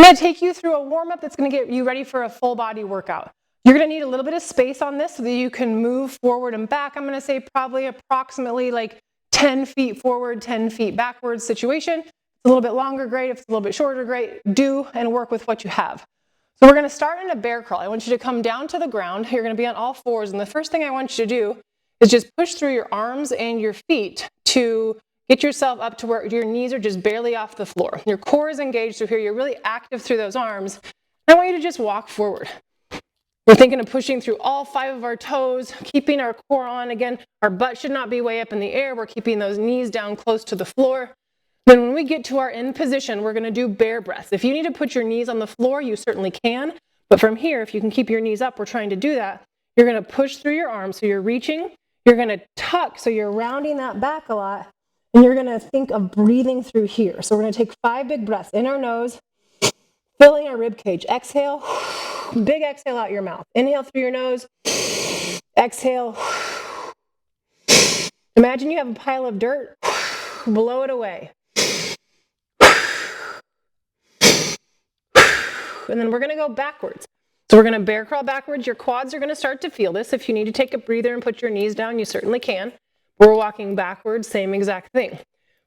going to take you through a warm-up that's going to get you ready for a full body workout. You're going to need a little bit of space on this so that you can move forward and back. I'm going to say probably approximately like 10 feet forward, 10 feet backwards situation. If it's a little bit longer, great. If it's a little bit shorter, great. Do and work with what you have. So we're going to start in a bear crawl. I want you to come down to the ground. You're going to be on all fours. And the first thing I want you to do is just push through your arms and your feet to get yourself up to where your knees are just barely off the floor. Your core is engaged through here. You're really active through those arms. I want you to just walk forward. We're thinking of pushing through all 5 of our toes, keeping our core on. Again, our butt should not be way up in the air. We're keeping those knees down close to the floor. Then when we get to our end position, we're going to do bear breaths. If you need to put your knees on the floor, you certainly can. But from here, if you can keep your knees up, we're trying to do that. You're going to push through your arms. So you're reaching. You're going to tuck. So you're rounding that back a lot. And you're going to think of breathing through here. So we're going to take 5 big breaths in our nose, filling our rib cage. Exhale. Big exhale out your mouth. Inhale through your nose. Exhale. Imagine you have a pile of dirt. Blow it away. And then we're going to go backwards. So we're going to bear crawl backwards. Your quads are going to start to feel this. If you need to take a breather and put your knees down, you certainly can. We're walking backwards, same exact thing.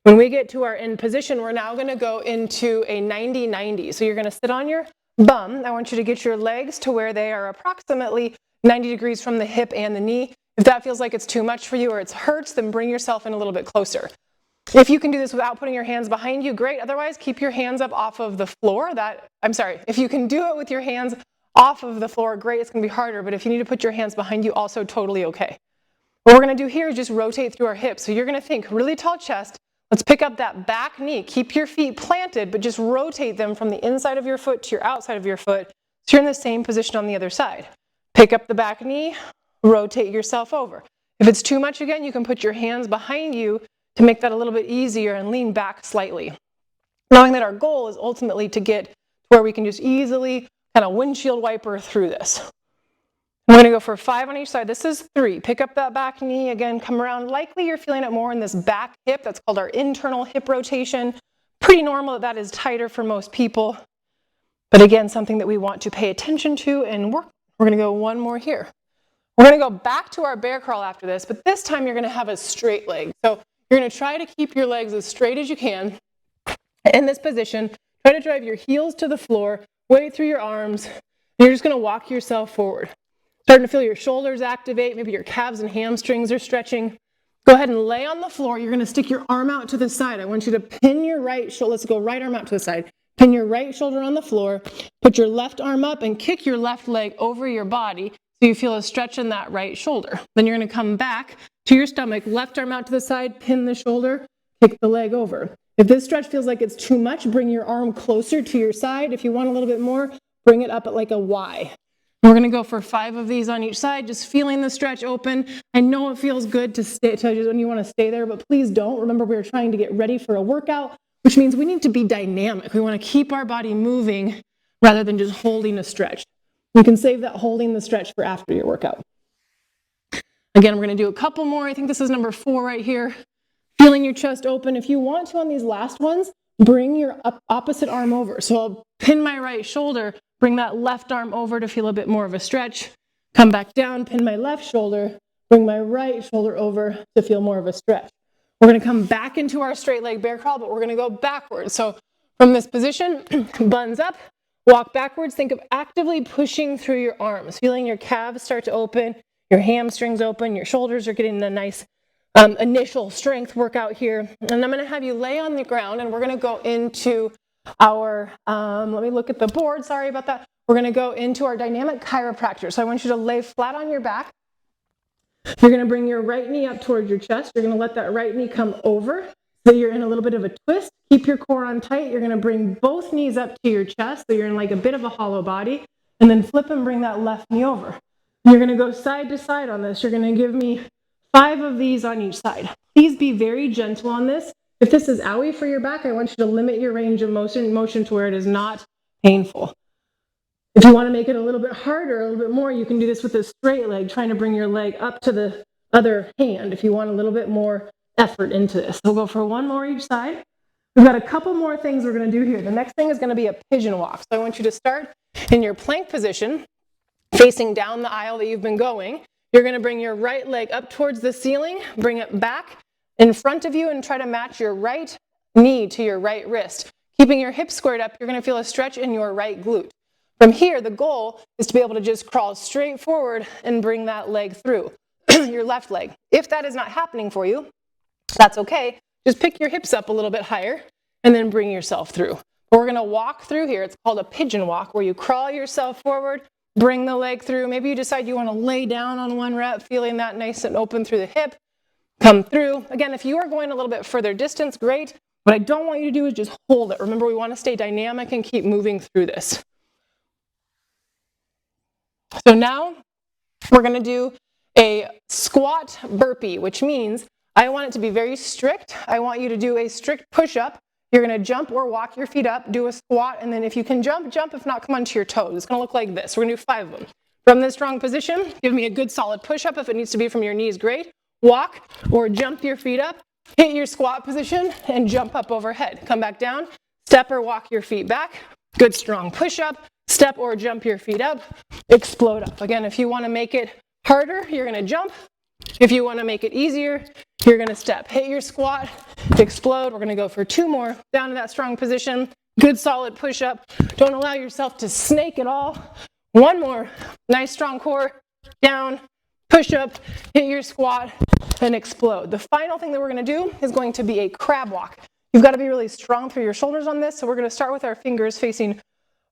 When we get to our end position, we're now going to go into a 90-90. So you're going to sit on your bum. I want you to get your legs to where they are approximately 90 degrees from the hip and the knee. If that feels like it's too much for you or it hurts, then bring yourself in a little bit closer. If you can do this without putting your hands behind you, great. Otherwise, keep your hands up off of the floor. If you can do it with your hands off of the floor, great. It's going to be harder. But if you need to put your hands behind you, also totally okay. What we're going to do here is just rotate through our hips. So you're going to think really tall chest. Let's pick up that back knee. Keep your feet planted, but just rotate them from the inside of your foot to your outside of your foot. So you're in the same position on the other side. Pick up the back knee, rotate yourself over. If it's too much again, you can put your hands behind you to make that a little bit easier and lean back slightly. Knowing that our goal is ultimately to get to where we can just easily kind of windshield wiper through this. We're going to go for 5 on each side. This is 3. Pick up that back knee. Again, come around. Likely you're feeling it more in this back hip. That's called our internal hip rotation. Pretty normal that is tighter for most people. But again, something that we want to pay attention to and work. We're going to go 1 more here. We're going to go back to our bear crawl after this, but this time you're going to have a straight leg. So you're going to try to keep your legs as straight as you can. In this position, try to drive your heels to the floor, weight through your arms. And you're just going to walk yourself forward. Starting to feel your shoulders activate, maybe your calves and hamstrings are stretching. Go ahead and lay on the floor. You're going to stick your arm out to the side. I want you to pin your right shoulder. Let's go right arm out to the side. Pin your right shoulder on the floor. Put your left arm up and kick your left leg over your body so you feel a stretch in that right shoulder. Then you're going to come back to your stomach, left arm out to the side, pin the shoulder, kick the leg over. If this stretch feels like it's too much, bring your arm closer to your side. If you want a little bit more, bring it up at like a Y. We're going to go for 5 of these on each side, just feeling the stretch open. I know it feels good to stay when you want to stay there, but please don't. Remember, we're trying to get ready for a workout, which means we need to be dynamic. We want to keep our body moving rather than just holding a stretch. You can save that holding the stretch for after your workout. Again, we're going to do a couple more. I think this is number 4 right here. Feeling your chest open. If you want to on these last ones, bring your opposite arm over. So I'll pin my right shoulder, bring that left arm over to feel a bit more of a stretch. Come back down, pin my left shoulder, bring my right shoulder over to feel more of a stretch. We're going to come back into our straight leg bear crawl, but we're going to go backwards. So from this position, buns up, walk backwards. Think of actively pushing through your arms, feeling your calves start to open, your hamstrings open, your shoulders are getting the nice initial strength workout here. And I'm going to have you lay on the ground and we're going to go into our, let me look at the board, sorry about that. We're going to go into our dynamic chiropractor. So I want you to lay flat on your back. You're going to bring your right knee up towards your chest. You're going to let that right knee come over. So you're in a little bit of a twist. Keep your core on tight. You're going to bring both knees up to your chest. So you're in like a bit of a hollow body. And then flip and bring that left knee over. You're going to go side to side on this. You're going to give me 5 of these on each side. Please be very gentle on this. If this is owie for your back, I want you to limit your range of motion to where it is not painful. If you want to make it a little bit harder, a little bit more, you can do this with a straight leg, trying to bring your leg up to the other hand if you want a little bit more effort into this. We'll go for 1 more each side. We've got a couple more things we're going to do here. The next thing is going to be a pigeon walk. So I want you to start in your plank position, facing down the aisle that you've been going. You're going to bring your right leg up towards the ceiling, bring it back in front of you, and try to match your right knee to your right wrist. Keeping your hips squared up, you're going to feel a stretch in your right glute. From here, the goal is to be able to just crawl straight forward and bring that leg through, your left leg. If that is not happening for you, that's okay. Just pick your hips up a little bit higher and then bring yourself through. We're going to walk through here. It's called a pigeon walk, where you crawl yourself forward, bring the leg through. Maybe you decide you want to lay down on one rep, feeling that nice and open through the hip. Come through. Again, if you are going a little bit further distance, great. What I don't want you to do is just hold it. Remember, we want to stay dynamic and keep moving through this. So now we're going to do a squat burpee, which means I want it to be very strict. I want you to do a strict push-up. You're going to jump or walk your feet up, do a squat, and then if you can jump, jump. If not, come onto your toes. It's going to look like this. We're going to do 5 of them. From this strong position, give me a good solid push-up. If it needs to be from your knees, great. Walk or jump your feet up, hit your squat position, and jump up overhead. Come back down, step or walk your feet back. Good strong push-up, step or jump your feet up, explode up. Again, if you want to make it harder, you're going to jump. If you want to make it easier, you're going to step. Hit your squat, explode. We're going to go for 2 more. Down to that strong position. Good solid push-up. Don't allow yourself to snake at all. 1 more. Nice strong core. Down, push up, hit your squat, and explode. The final thing that we're going to do is going to be a crab walk. You've got to be really strong through your shoulders on this. So we're going to start with our fingers facing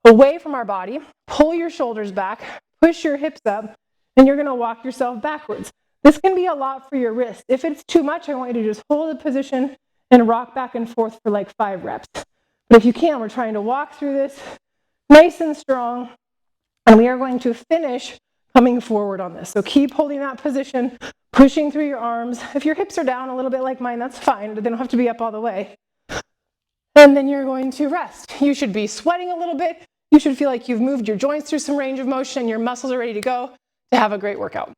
away from our body. Pull your shoulders back, push your hips up, and you're going to walk yourself backwards. This can be a lot for your wrist. If it's too much, I want you to just hold the position and rock back and forth for like 5 reps. But if you can, we're trying to walk through this nice and strong, and we are going to finish coming forward on this. So keep holding that position, pushing through your arms. If your hips are down a little bit like mine, that's fine. They don't have to be up all the way. And then you're going to rest. You should be sweating a little bit. You should feel like you've moved your joints through some range of motion and your muscles are ready to go to have a great workout.